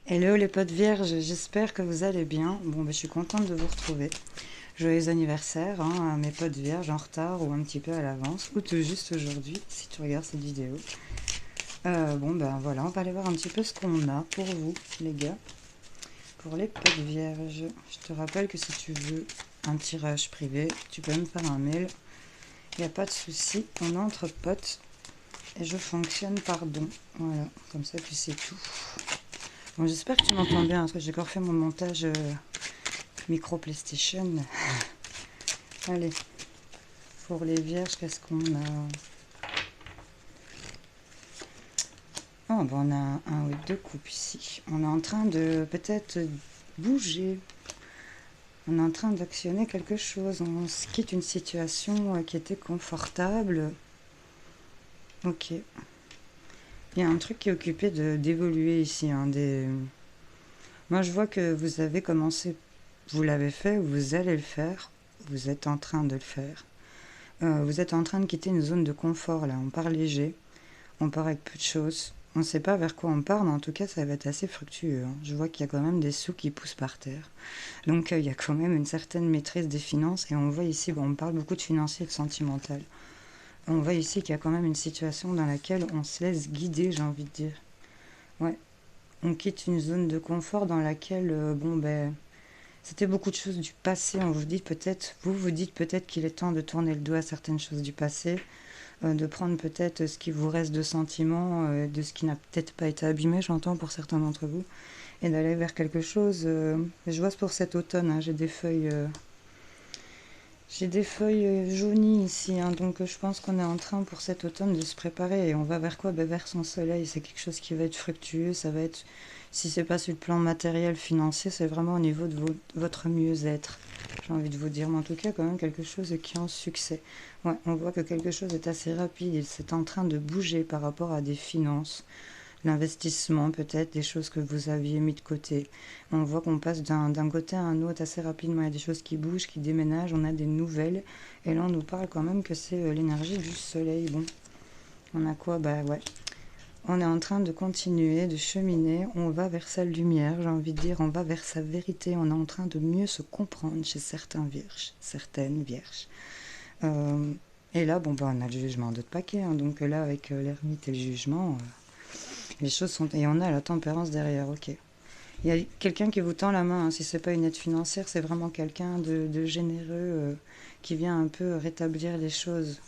Hello les potes vierges, j'espère que vous allez bien. Bon, je suis contente de vous retrouver. Joyeux anniversaire à mes potes vierges en retard ou un petit peu à l'avance, ou tout juste aujourd'hui si tu regardes cette vidéo. Voilà, on va aller voir un petit peu ce qu'on a pour vous les gars, pour les potes vierges. Je te rappelle que si tu veux un tirage privé, tu peux me faire un mail. Il n'y a pas de souci, on est entre potes et je fonctionne par don. Voilà, comme ça tu sais tout. Bon, j'espère que tu m'entends bien, parce que j'ai encore fait mon montage micro PlayStation. Allez, pour les vierges, qu'est-ce qu'on a? Oh, on a un ou deux coupes ici. On est en train de peut-être bouger. On est en train d'actionner quelque chose. On se quitte une situation qui était confortable. Ok. Il y a un truc qui est occupé d'évoluer ici. Moi, je vois que vous avez commencé, vous l'avez fait, vous allez le faire. Vous êtes en train de le faire. Vous êtes en train de quitter une zone de confort, là. On part léger. On part avec peu de choses. On ne sait pas vers quoi on part, mais en tout cas, ça va être assez fructueux. Je vois qu'il y a quand même des sous qui poussent par terre. Donc, il y a quand même une certaine maîtrise des finances. Et on voit ici, on parle beaucoup de financier et de sentimental. On voit ici qu'il y a quand même une situation dans laquelle on se laisse guider, j'ai envie de dire. Ouais. On quitte une zone de confort dans laquelle, c'était beaucoup de choses du passé. Vous vous dites peut-être qu'il est temps de tourner le dos à certaines choses du passé, de prendre peut-être ce qui vous reste de sentiments, de ce qui n'a peut-être pas été abîmé, j'entends pour certains d'entre vous, et d'aller vers quelque chose. Je vois pour cet automne, j'ai des feuilles jaunies ici, donc je pense qu'on est en train pour cet automne de se préparer. Et on va vers quoi? Vers son soleil. C'est quelque chose qui va être fructueux. Ça va être, si c'est pas sur le plan matériel, financier, c'est vraiment au niveau de votre mieux-être. J'ai envie de vous dire, mais en tout cas, quand même quelque chose qui est en succès. Ouais, on voit que quelque chose est assez rapide. C'est en train de bouger par rapport à des finances, l'investissement peut-être, des choses que vous aviez mis de côté. On voit qu'on passe d'un côté à un autre assez rapidement. Il y a des choses qui bougent, qui déménagent, on a des nouvelles. Et là, on nous parle quand même que c'est l'énergie du soleil. Bon, on a quoi? Ouais. On est en train de continuer, de cheminer. On va vers sa lumière, j'ai envie de dire. On va vers sa vérité. On est en train de mieux se comprendre chez certains vierges, certaines vierges. Et là, on a le jugement d'autres paquets. Donc là, avec l'ermite et le jugement, les choses sont... Et on a la tempérance derrière, ok. Il y a quelqu'un qui vous tend la main, si c'est pas une aide financière, c'est vraiment quelqu'un de généreux qui vient un peu rétablir les choses.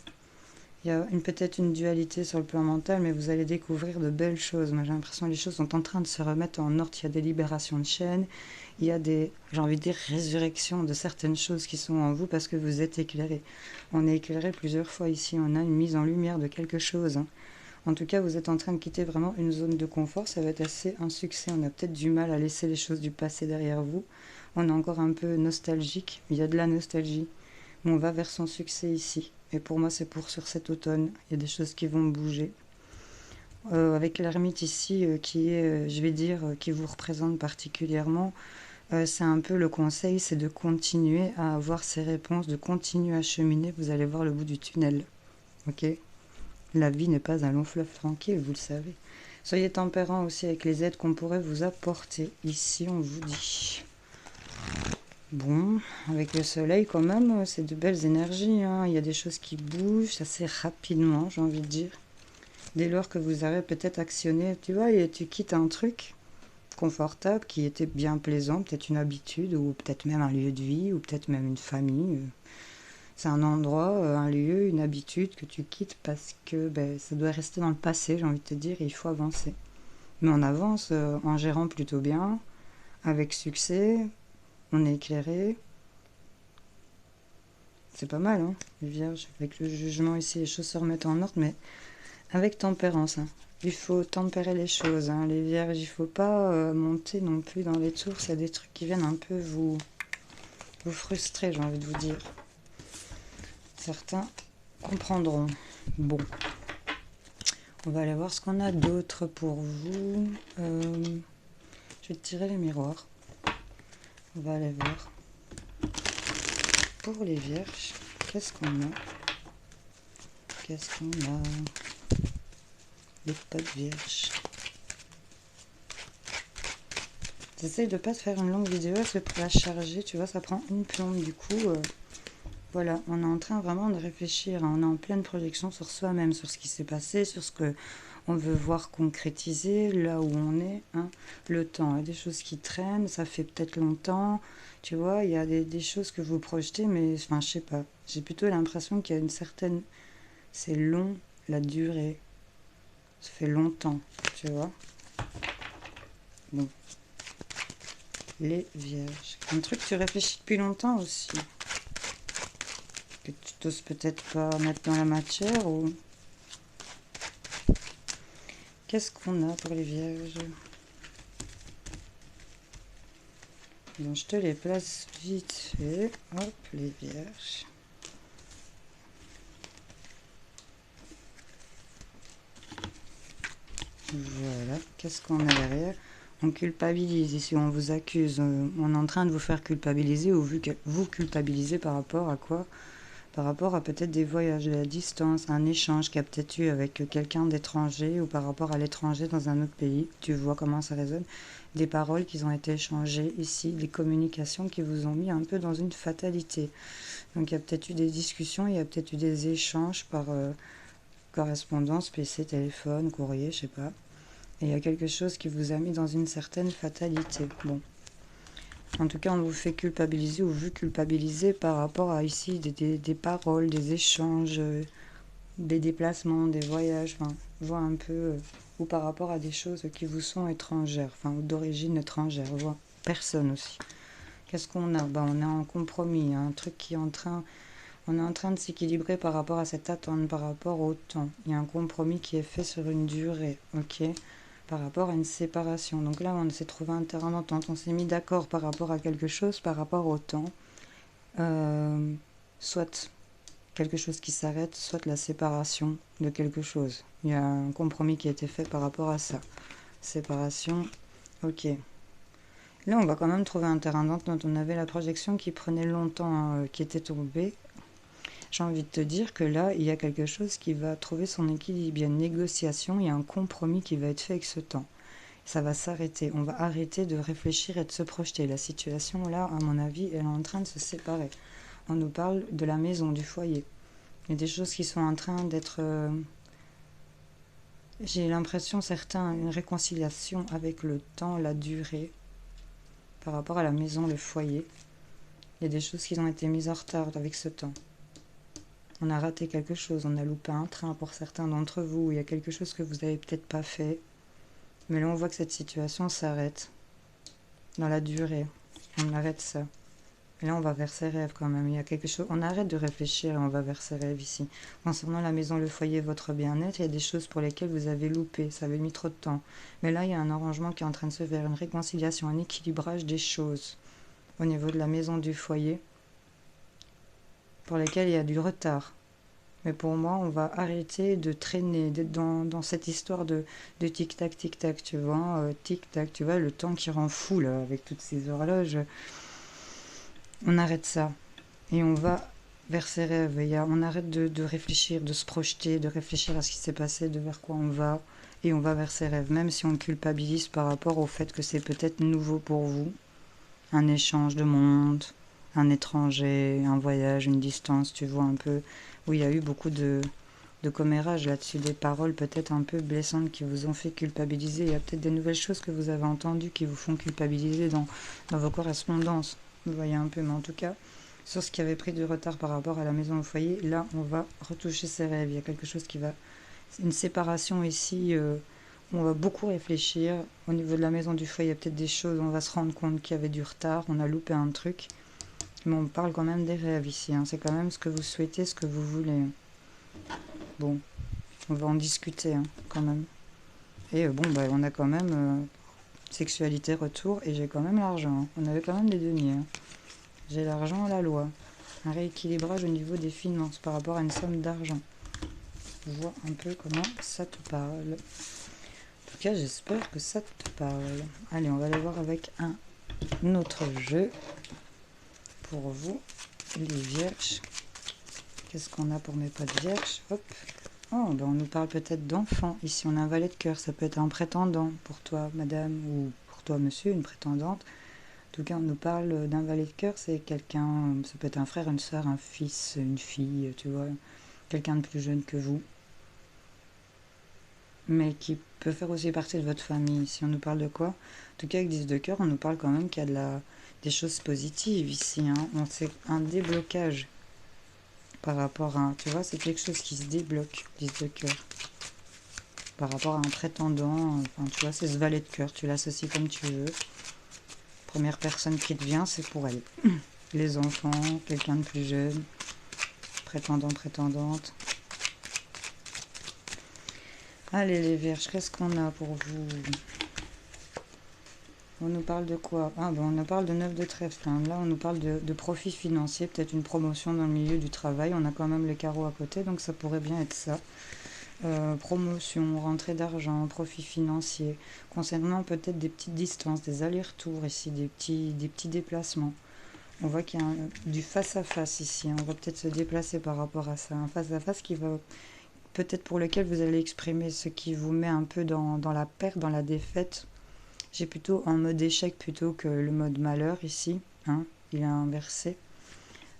Il y a peut-être une dualité sur le plan mental, mais vous allez découvrir de belles choses. Moi, j'ai l'impression que les choses sont en train de se remettre en ordre. Il y a des libérations de chaînes, il y a j'ai envie de dire, résurrections de certaines choses qui sont en vous parce que vous êtes éclairé. On est éclairé plusieurs fois ici, on a une mise en lumière de quelque chose. En tout cas, vous êtes en train de quitter vraiment une zone de confort. Ça va être assez un succès. On a peut-être du mal à laisser les choses du passé derrière vous. On est encore un peu nostalgique. Il y a de la nostalgie. Mais on va vers son succès ici. Et pour moi, c'est pour sur cet automne. Il y a des choses qui vont bouger. Avec l'ermite ici, qui est, je vais dire, qui vous représente particulièrement, c'est un peu le conseil, c'est de continuer à avoir ces réponses, de continuer à cheminer. Vous allez voir le bout du tunnel. Ok? La vie n'est pas un long fleuve tranquille, vous le savez. Soyez tempérant aussi avec les aides qu'on pourrait vous apporter. Ici, on vous dit. Bon, avec le soleil quand même, c'est de belles énergies. Il y a des choses qui bougent assez rapidement, j'ai envie de dire. Dès lors que vous avez peut-être actionné, tu vois, et tu quittes un truc confortable qui était bien plaisant, peut-être une habitude, ou peut-être même un lieu de vie, ou peut-être même une famille. C'est un endroit, un lieu, une habitude que tu quittes parce que ça doit rester dans le passé, j'ai envie de te dire, et il faut avancer. Mais on avance en gérant plutôt bien, avec succès, on est éclairé. C'est pas mal, les vierges. Avec le jugement ici, les choses se remettent en ordre, mais avec tempérance. Il faut tempérer les choses, les vierges. Il faut pas monter non plus dans les tours. Il y a des trucs qui viennent un peu vous frustrer, j'ai envie de vous dire. Certains comprendront. Bon. On va aller voir ce qu'on a d'autre pour vous. Je vais tirer les miroirs. On va aller voir. Pour les vierges, qu'est-ce qu'on a? Qu'est-ce qu'on a? Les potes vierges. J'essaye de pas te faire une longue vidéo parce que pour la charger, tu vois, ça prend une plombe. Du coup, voilà, on est en train vraiment de réfléchir, hein. On est en pleine projection sur soi-même, sur ce qui s'est passé, sur ce que on veut voir concrétiser, là où on est, hein. Le temps, il y a des choses qui traînent, ça fait peut-être longtemps, tu vois, il y a des choses que vous projetez, mais enfin, je sais pas. J'ai plutôt l'impression qu'il y a une certaine... C'est long, la durée. Ça fait longtemps, tu vois. Bon, les vierges. Un truc que tu réfléchis depuis longtemps aussi. Que tu t'oses peut-être pas mettre dans la matière ou... Qu'est-ce qu'on a pour les vierges? Donc, je te les place vite fait. Hop, les vierges. Voilà, qu'est-ce qu'on a derrière? On culpabilise. Ici, on vous accuse. On est en train de vous faire culpabiliser ou vu que vous culpabilisez par rapport à quoi? Par rapport à peut-être des voyages, de la distance, un échange qu'il y a peut-être eu avec quelqu'un d'étranger ou par rapport à l'étranger dans un autre pays. Tu vois comment ça résonne? Des paroles qui ont été échangées ici, des communications qui vous ont mis un peu dans une fatalité. Donc il y a peut-être eu des discussions, il y a peut-être eu des échanges par correspondance, PC, téléphone, courrier, je sais pas. Et il y a quelque chose qui vous a mis dans une certaine fatalité. Bon. En tout cas, on vous fait culpabiliser ou vu culpabiliser par rapport à ici des paroles, des échanges, des déplacements, des voyages, enfin, voit un peu, ou par rapport à des choses qui vous sont étrangères, enfin, ou d'origine étrangère, voit personne aussi. Qu'est-ce qu'on a? Ben, on est en compromis, hein, un truc qui est en train, on est en train de s'équilibrer par rapport à cette attente, par rapport au temps. Il y a un compromis qui est fait sur une durée, ok? Par rapport à une séparation. Donc là, on s'est trouvé un terrain d'entente, on s'est mis d'accord par rapport à quelque chose, par rapport au temps. Soit quelque chose qui s'arrête, soit la séparation de quelque chose. Il y a un compromis qui a été fait par rapport à ça. Séparation, ok. Là, on va quand même trouver un terrain d'entente. On avait la projection qui prenait longtemps, qui était tombée. J'ai envie de te dire que là, il y a quelque chose qui va trouver son équilibre. Il y a une négociation, il y a un compromis qui va être fait avec ce temps. Ça va s'arrêter. On va arrêter de réfléchir et de se projeter. La situation, là, à mon avis, elle est en train de se séparer. On nous parle de la maison, du foyer. Il y a des choses qui sont en train d'être... j'ai l'impression, certains, une réconciliation avec le temps, la durée, par rapport à la maison, le foyer. Il y a des choses qui ont été mises en retard avec ce temps. On a raté quelque chose, on a loupé un train pour certains d'entre vous. Il y a quelque chose que vous n'avez peut-être pas fait. Mais là, on voit que cette situation s'arrête dans la durée. On arrête ça. Et là, on va vers ses rêves quand même. Il y a quelque chose. On arrête de réfléchir et on va vers ses rêves ici. Concernant la maison, le foyer, votre bien-être, il y a des choses pour lesquelles vous avez loupé. Ça avait mis trop de temps. Mais là, il y a un arrangement qui est en train de se faire, une réconciliation, un équilibrage des choses au niveau de la maison, du foyer, pour lesquelles il y a du retard. Mais pour moi, on va arrêter de traîner, d'être dans cette histoire de tic-tac, tu vois. Tic-tac, tu vois, le temps qui rend fou, là, avec toutes ces horloges. On arrête ça. Et on va vers ses rêves. On arrête de réfléchir, de se projeter, de réfléchir à ce qui s'est passé, de vers quoi on va. Et on va vers ses rêves. Même si on culpabilise par rapport au fait que c'est peut-être nouveau pour vous. Un échange de monde, un étranger, un voyage, une distance, tu vois un peu. Où il y a eu beaucoup de commérage là-dessus, des paroles peut-être un peu blessantes qui vous ont fait culpabiliser. Il y a peut-être des nouvelles choses que vous avez entendues qui vous font culpabiliser dans vos correspondances. Vous voyez un peu, mais en tout cas, sur ce qui avait pris du retard par rapport à la maison au foyer, là, on va retoucher ses rêves. Il y a quelque chose qui va... Une séparation ici, où on va beaucoup réfléchir. Au niveau de la maison du foyer, il y a peut-être des choses, on va se rendre compte qu'il y avait du retard, on a loupé un truc. Mais on parle quand même des rêves ici, hein. C'est quand même ce que vous souhaitez, ce que vous voulez. Bon, on va en discuter, hein, quand même. Et bon, bah, on a quand même sexualité, retour, et j'ai quand même l'argent, hein. On avait quand même des deniers, hein. J'ai l'argent à la loi. Un rééquilibrage au niveau des finances par rapport à une somme d'argent. Vois un peu comment ça te parle. En tout cas, j'espère que ça te parle. Allez, on va aller voir avec un autre jeu pour vous, les vierges. Qu'est-ce qu'on a pour mes potes vierges? Hop. Oh, ben on nous parle peut-être d'enfants. Ici, on a un valet de cœur. Ça peut être un prétendant pour toi, madame, ou pour toi, monsieur, une prétendante. En tout cas, on nous parle d'un valet de cœur, c'est quelqu'un, ça peut être un frère, une soeur, un fils, une fille, tu vois, quelqu'un de plus jeune que vous, mais qui peut faire aussi partie de votre famille. Si on nous parle de quoi? En tout cas, avec 10 de cœur, on nous parle quand même qu'il y a des choses positives ici, hein. C'est un déblocage par rapport à, tu vois, c'est quelque chose qui se débloque, 10 de cœur. Par rapport à un prétendant, enfin, tu vois, c'est ce valet de cœur, tu l'associes comme tu veux. Première personne qui te vient, c'est pour elle. Les enfants, quelqu'un de plus jeune, prétendant, prétendante. Allez les vierges, qu'est-ce qu'on a pour vous? On nous parle de quoi? Ah bon, on nous parle de 9 de trèfle. Hein. Là, on nous parle de profit financier, peut-être une promotion dans le milieu du travail. On a quand même le carreau à côté, donc ça pourrait bien être ça. Promotion, rentrée d'argent, profit financier. Concernant peut-être des petites distances, des allers-retours ici, des petits déplacements. On voit qu'il y a du face-à-face ici. On va peut-être se déplacer par rapport à ça. Un face-à-face qui va peut-être pour lequel vous allez exprimer ce qui vous met un peu dans la perte, dans la défaite. J'ai plutôt en mode échec plutôt que le mode malheur ici. Hein, il est inversé.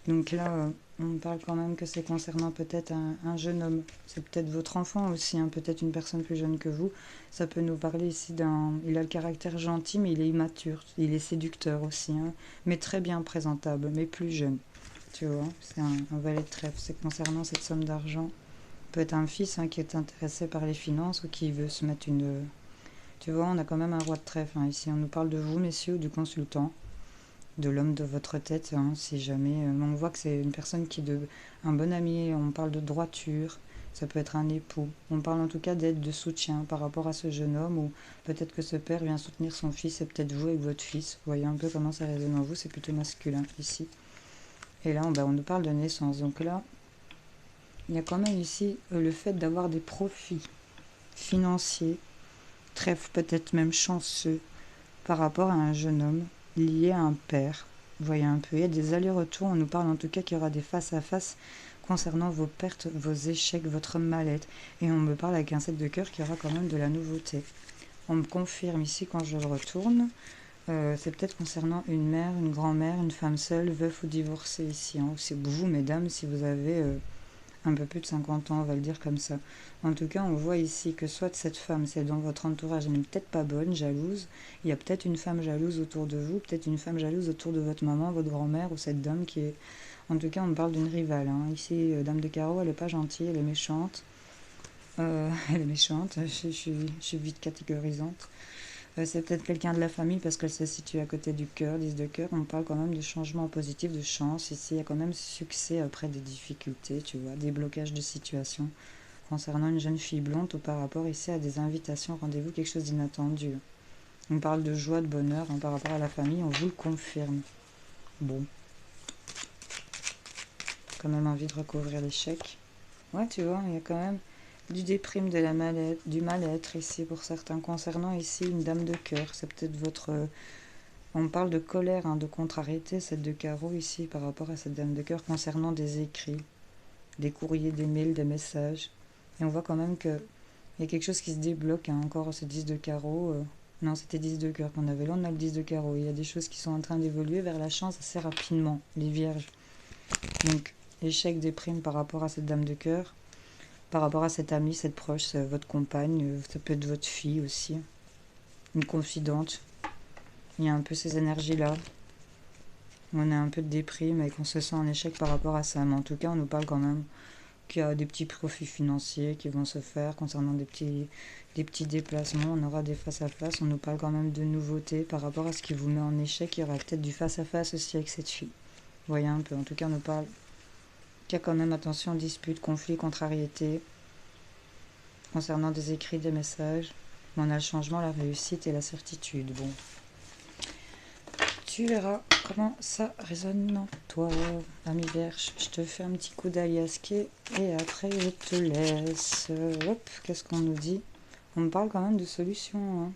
Donc là, on parle quand même que c'est concernant peut-être un jeune homme. C'est peut-être votre enfant aussi, hein, peut-être une personne plus jeune que vous. Ça peut nous parler ici d'un... Il a le caractère gentil, mais il est immature. Il est séducteur aussi, hein, mais très bien présentable, mais plus jeune. Tu vois, c'est un valet de trèfle. C'est concernant cette somme d'argent. Peut être un fils hein, qui est intéressé par les finances ou qui veut se mettre une... Tu vois, on a quand même un roi de trèfle. Hein, ici, on nous parle de vous, messieurs, ou du consultant. De l'homme de votre tête, hein, si jamais. On voit que c'est une personne qui est un bon ami, on parle de droiture, ça peut être un époux. On parle en tout cas d'aide, de soutien par rapport à ce jeune homme, ou peut-être que ce père vient soutenir son fils, et peut-être vous avec votre fils. Vous voyez un peu comment ça résonne en vous, c'est plutôt masculin ici. Et là, on nous parle de naissance. Donc là, il y a quand même ici le fait d'avoir des profits financiers, trèfle peut-être même chanceux, par rapport à un jeune homme lié à un père. Vous voyez un peu, il y a des allers-retours, on nous parle en tout cas qu'il y aura des face-à-face concernant vos pertes, vos échecs, votre mal-être. Et on me parle avec un 7 de cœur qu'il y aura quand même de la nouveauté. On me confirme ici quand je le retourne, c'est peut-être concernant une mère, une grand-mère, une femme seule, veuf ou divorcée ici. Hein. C'est vous, mesdames, si vous avez un peu plus de 50 ans, on va le dire comme ça. En tout cas, on voit ici que soit cette femme, celle dans votre entourage, elle n'est peut-être pas bonne, jalouse. Il y a peut-être une femme jalouse autour de vous, peut-être une femme jalouse autour de votre maman, votre grand-mère ou cette dame qui est... En tout cas, on me parle d'une rivale. Hein. Ici, dame de carreau, elle n'est pas gentille, elle est méchante. Elle est méchante, je suis vite catégorisante. C'est peut-être quelqu'un de la famille parce qu'elle se situe à côté du cœur, 10 de cœur. On parle quand même de changement positif, de chance. Ici, il y a quand même succès après des difficultés, tu vois, des blocages de situation. Concernant une jeune fille blonde ou par rapport ici à des invitations, rendez-vous, quelque chose d'inattendu. On parle de joie, de bonheur hein, par rapport à la famille, on vous le confirme. Bon. Quand même envie de recouvrir l'échec. Ouais, tu vois, il y a quand même du déprime, de la du mal-être ici pour certains. Concernant ici une dame de cœur, c'est peut-être votre... on parle de colère, hein, de contrariété, cette de carreau ici par rapport à cette dame de cœur concernant des écrits, des courriers, des mails, des messages. Et on voit quand même que il y a quelque chose qui se débloque, hein, encore ce 10 de carreau. Non, c'était 10 de cœur qu'on avait. Là, on a le 10 de carreau. Il y a des choses qui sont en train d'évoluer vers la chance assez rapidement, les vierges. Donc, échec, déprime par rapport à cette dame de cœur. Par rapport à cette amie, cette proche, votre compagne, ça peut être votre fille aussi, une confidente. Il y a un peu ces énergies-là. On a un peu de déprime et qu'on se sent en échec par rapport à ça. Mais en tout cas, on nous parle quand même qu'il y a des petits profits financiers qui vont se faire concernant des petits déplacements. On aura des face-à-face. On nous parle quand même de nouveautés par rapport à ce qui vous met en échec. Il y aura peut-être du face-à-face aussi avec cette fille. Vous voyez un peu. En tout cas, on nous parle qu'il y a quand même, attention, dispute, conflit, contrariété. Concernant des écrits, des messages. On a le changement, la réussite et la certitude. Bon. Tu verras comment ça résonne en toi, ami Vierge. Je te fais un petit coup d'aliasqué et après je te laisse. Hop, qu'est-ce qu'on nous dit? On me parle quand même de solutions hein,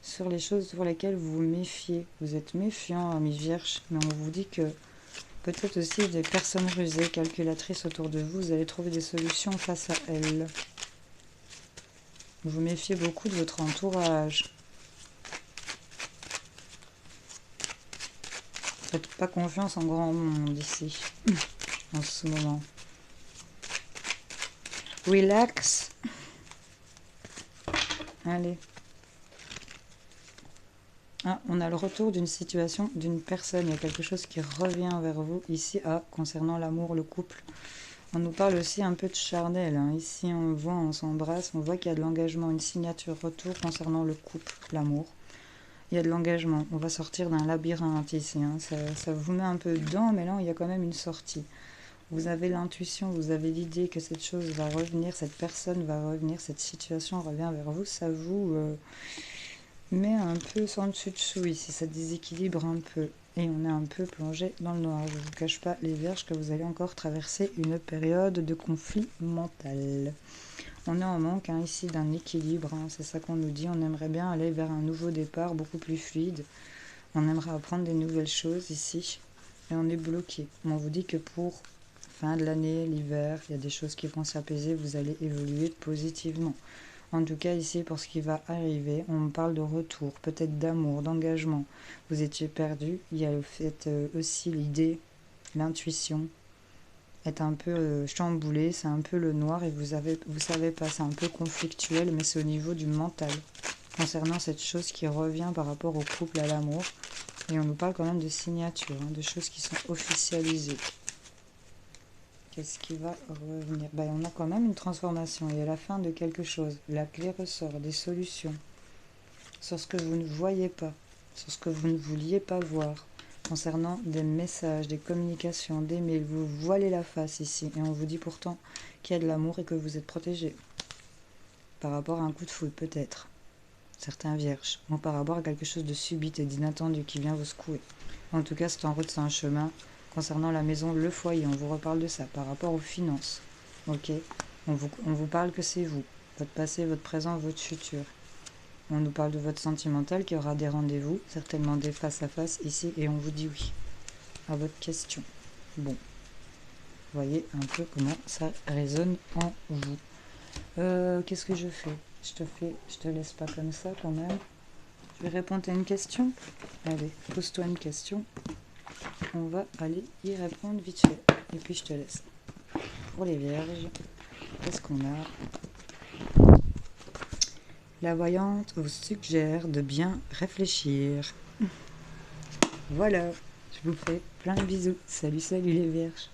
sur les choses sur lesquelles vous vous méfiez. Vous êtes méfiant, ami Vierge, mais on vous dit que peut-être aussi des personnes rusées, calculatrices autour de vous, vous allez trouver des solutions face à elles. Vous vous méfiez beaucoup de votre entourage. Faites pas confiance en grand monde ici, en ce moment. Relax. Allez. Ah, on a le retour d'une situation, d'une personne. Il y a quelque chose qui revient vers vous ici. Ah, concernant l'amour, le couple. On nous parle aussi un peu de charnel. Hein. Ici, on voit, on s'embrasse. On voit qu'il y a de l'engagement, une signature retour concernant le couple, l'amour. Il y a de l'engagement. On va sortir d'un labyrinthe ici. Hein. Ça vous met un peu dedans, mais là, il y a quand même une sortie. Vous avez l'intuition, vous avez l'idée que cette chose va revenir, cette personne va revenir, cette situation revient vers vous. Ça vous met un peu sans dessus-dessous ici. Ça déséquilibre un peu. Et on est un peu plongé dans le noir. Je ne vous cache pas, les vierges, que vous allez encore traverser une période de conflit mental. On est en manque hein, ici d'un équilibre, hein, c'est ça qu'on nous dit. On aimerait bien aller vers un nouveau départ beaucoup plus fluide. On aimerait apprendre des nouvelles choses ici. Et on est bloqué. On vous dit que pour fin de l'année, l'hiver, il y a des choses qui vont s'apaiser. Vous allez évoluer positivement. En tout cas, ici, pour ce qui va arriver, on parle de retour, peut-être d'amour, d'engagement. Vous étiez perdu. Il y a le fait aussi l'idée, l'intuition, est un peu chamboulé, c'est un peu le noir et vous savez pas, c'est un peu conflictuel, mais c'est au niveau du mental. Concernant cette chose qui revient par rapport au couple, à l'amour, et on nous parle quand même de signatures, hein, de choses qui sont officialisées. Qu'est-ce qui va revenir? On a quand même une transformation et à la fin de quelque chose. La clé ressort, des solutions sur ce que vous ne voyez pas, sur ce que vous ne vouliez pas voir. Concernant des messages, des communications, des mails, vous voilez la face ici et on vous dit pourtant qu'il y a de l'amour et que vous êtes protégé. Par rapport à un coup de foudre peut-être. Certains vierges. Ou par rapport à quelque chose de subit et d'inattendu qui vient vous secouer. En tout cas, c'est en route, c'est un chemin. Concernant la maison, le foyer, on vous reparle de ça. Par rapport aux finances, ok, on vous parle que c'est vous. Votre passé, votre présent, votre futur. On nous parle de votre sentimental, qu'il y aura des rendez-vous, certainement des face-à-face ici, et on vous dit oui à votre question. Bon, voyez un peu comment ça résonne en vous. Qu'est-ce que je fais? Je te laisse pas comme ça quand même. Je vais répondre à une question. Allez, pose-toi une question. On va aller y répondre vite fait. Et puis je te laisse. Pour les vierges, qu'est-ce qu'on a? La voyante vous suggère de bien réfléchir. Voilà, je vous fais plein de bisous. Salut, salut les vierges.